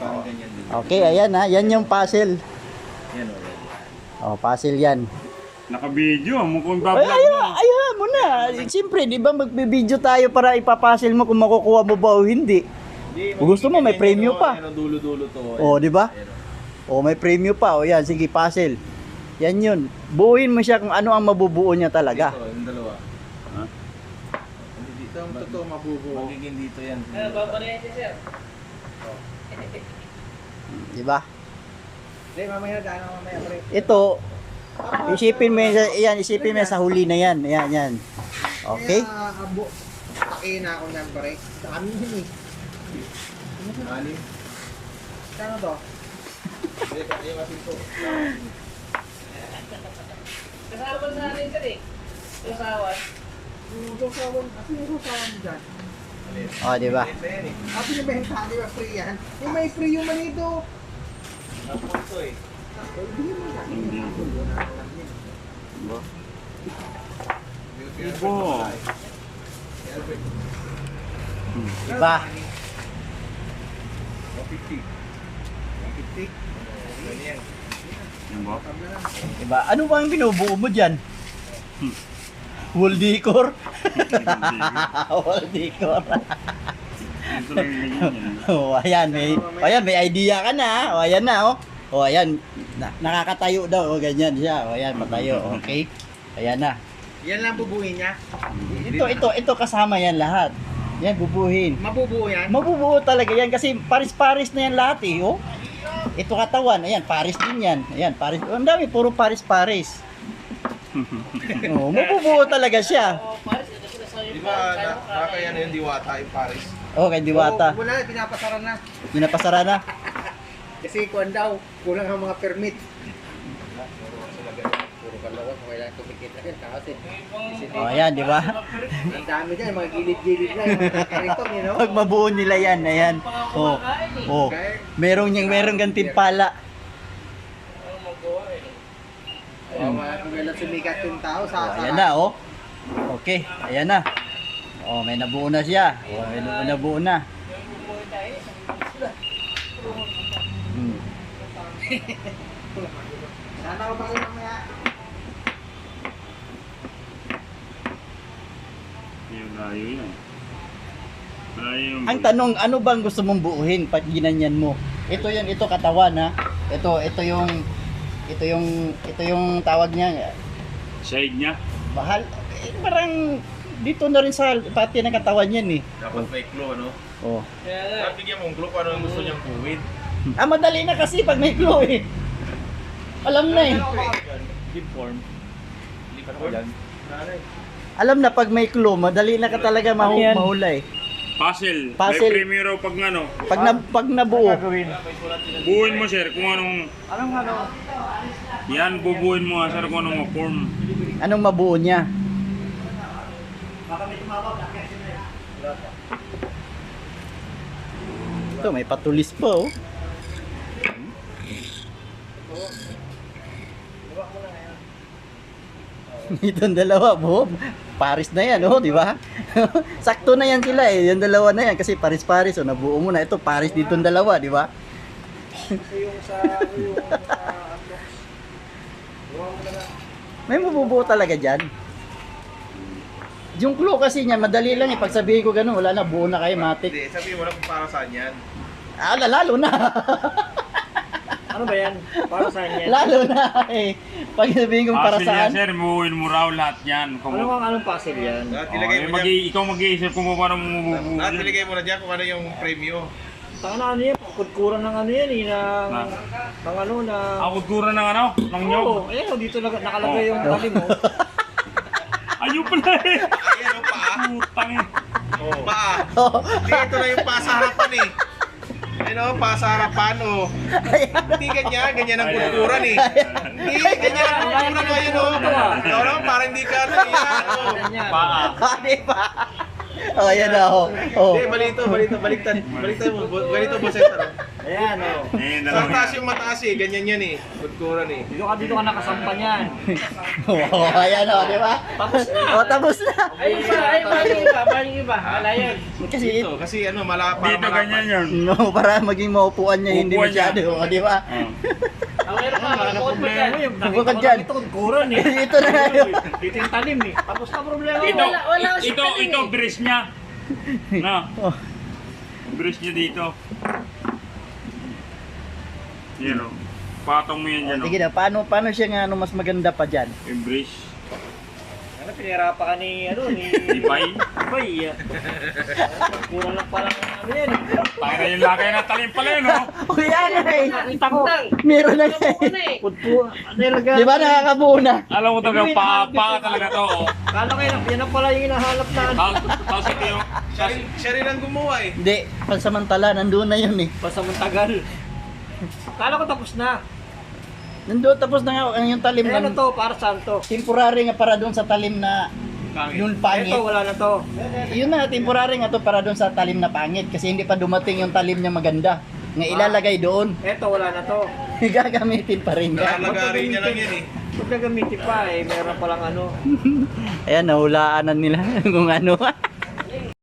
Parang ganyan din. Okay, ayan ha. Yan yung puzzle. Yan o. Oh, puzzle yan. Naka-video, mukhang Ay, bablog mo. ayaw mo na. Siyempre, di ba magbibideo tayo para ipapuzzle mo kung makukuha mo ba o hindi. Kung gusto mo, may premyo pa. Ano, dulo-dulo to. Oh, di ba? Oh, may premyo pa. Oh, yan. Sige, puzzle. Yan yun. Buuin mo siya kung ano ang mabubuo niya talaga. Ito, yung dalawa. Ha? Dito ang totoo mabubuo. Magiging dito yan. Babarayan siya, sir. Di ba? Hindi, mamaya daan ako mamaya. Pre. Ito, isipin mo yan, isipin mo yan sa huli na yan. Ayan, yan. Okay? Pakin na ako yan, pare. Dami yun eh. Anim? Kano to? Hindi, kaya kasi ito. Kasama sa akin, sir eh. Yung sawan. Yung sasawan, kasi yung sasawan dyan. Oh, di ba? Kasi yung benta, di ba free yan? Yung may free yung manito. Napunto eh. Ibo. Di ba? 150. 150. Ganyan. Yan ba? Di ba? Ano ba ang binubuo mo dyan? Wall decor? Wall decor. Ito lang yung ganyan yan. Oh, ayan, may idea ka na. Oh, ayan na, oh. Oh, ayan, nakakatayo daw. Oh, ganyan siya. Oh, ayan, matayo. Okay. Ayan na. Yan lang bubuhin niya. Ito kasama yan lahat. Yan, bubuhin. Mabubuo yan. Mabubuo talaga yan kasi paris-paris na yan lahat eh, oh. Ito katawan, ayan, paris din yan. Ayan, paris. Ang dami, puro paris-paris. Oh, mabubuo talaga siya. O, Paris, ito sila sa Di ba, nakakaya na yung diwata yung Paris? Oh, kay Diwata. Wala, pinapasaran na. Pinapasara na. Kasi kuwan daw, kulang ang mga permit. Puro kalawat, kailangan kumikita yan. Kasi, Oh, ayan, di ba? ang dami dyan, mga gilid-gilid na yung mga kariton, you know? Pag mabuo nila yan, ayan. Oh. Oh. Merong gantimpala. Kung kailan sumikat yung tao, Oh, sa ayan na, oh. Okay, ayan na. Oh, may nabuo na siya. Oh, may nabuo na. Hmm. Sana ko pa rin mamaya. Yung layo yan. Malayo yung... Ang tanong, ano bang gusto mong buuhin pag ginanyan mo? Ito yan, ito katawan ha. Ito yung tawag niya. Side niya. Bahal, parang dito na rin sa pati ng katawan yan eh. Dapat may clue, ano? Oh. Dapat bigyan mong clue kung ano yung gusto niyang buwin. Ah, madali na kasi pag may clue eh. Alam na eh. Give form. Lipat ko dyan. Alam na pag may clue, madali na ka talaga mahulay. Puzzle. Puzzle. May premiere raw pag ano. Pag nabuo. Buuin mo sir kung anong... Anong ano? Yan, bubuuin mo sir kung anong form. Anong mabuo niya? Ito, may patulis pa oh. Itong dalawa, Bob. Paris na yan, oh, di ba? Sakto na yan sila eh. Yung dalawa na yan kasi Paris-Paris. Oh, nabuo mo na. Ito, Paris dito dalawa, di ba? May mabubuo talaga dyan. Yung clue kasi niyan, madali lang eh. Pag sabihin ko gano'n, wala na, buo na kayo, matik. Hindi, sabihin mo lang kung para saan yan. Ah, lalo na. Ano ba yan? Para saan yan? Lalo na eh. Pag sabihin ko para Puzzle yan saan. sir, buuin mo raw lahat yan. Kung... Anong puzzle yan? Lahat Oh, ilagay mo dyan. ikaw mag-iisip kung paano mo bubuo Lahat yan. ilagay mo na dyan kung ano yung premyo. Ano yan? Kudkuran ng ano yan eh, ng ano na... Akudkura ng ano? Ng nyog? Oo, ayan o, dito nakalagay Oh. yung talim mo. Ayun pala eh. Ayan o, paa. Putang eh. Paa. Hindi, ito na yung paa sa harapan eh. Ayun o, paa sa harapan o. Hindi ganyan, ganyan ang kulturan eh. Hindi, ganyan ang kulturan o. Ayun o. Ikaw naman, parang hindi ka ano yan. Paa. Di ba? Oh, ayan na oh. Oh. Hindi, balito, baliktad. Baliktad mo, ganito mo, Cesar. Ayan, oh. Eh, Sa taas yung mataas eh, ganyan yan eh. Kudkuran eh. Dito ka nakasampa niyan. Oo, ayan o, di ba? Tapos na. O, tapos na. Ay, paano yung iba? Wala yun. Kasi Dito, kasi ano, malapad. Dito ganyan yun. no, para maging maupuan niya, hindi Upuan niya. masyado, o, di ba? Ang meron ka, wala na problema mo yung Bukod ka dyan. Ito, kuran eh. Ito na yun. Dito yung talim eh. Tapos na problema mo. Ito bridge niya. Na, Oh, bridge niya dito. Yan o. Patong mo yan dyan o. sige na, paano siya nga ano, mas maganda pa dyan? Yung bridge. Ano, pinirapan ka ni, ano, ni... Ibay. Ibay, Kuran lang parang ano yan eh. Tayo na yung lakay na talim pala yun o. O yan eh, Nakita ko. meron na eh. Pudpo. Nilagay. Di ba nakakabuo na? Alam mo talaga, pa talaga to o. Kala kayo, yan na pala yung hinahanap na. Tapos ito yung... Siya rin ang gumawa eh. Hindi, pansamantala, nandun na yun eh. Basta tagal. Kala ko tapos na. Nandun, tapos na nga yung talim Eh, ano ng to? Para saan to? temporary nga para doon sa talim na yung pangit. Ito, wala na to. Yun na, temporary nga to para doon sa talim na pangit kasi hindi pa dumating yung talim niya maganda. Nga ilalagay doon. Ito, wala na to. Gagamitin pa rin niya. Nakalagari niya lang yan eh. Pag nagamitin pa eh, meron palang ano. Ayan, nahulaanan nila kung ano.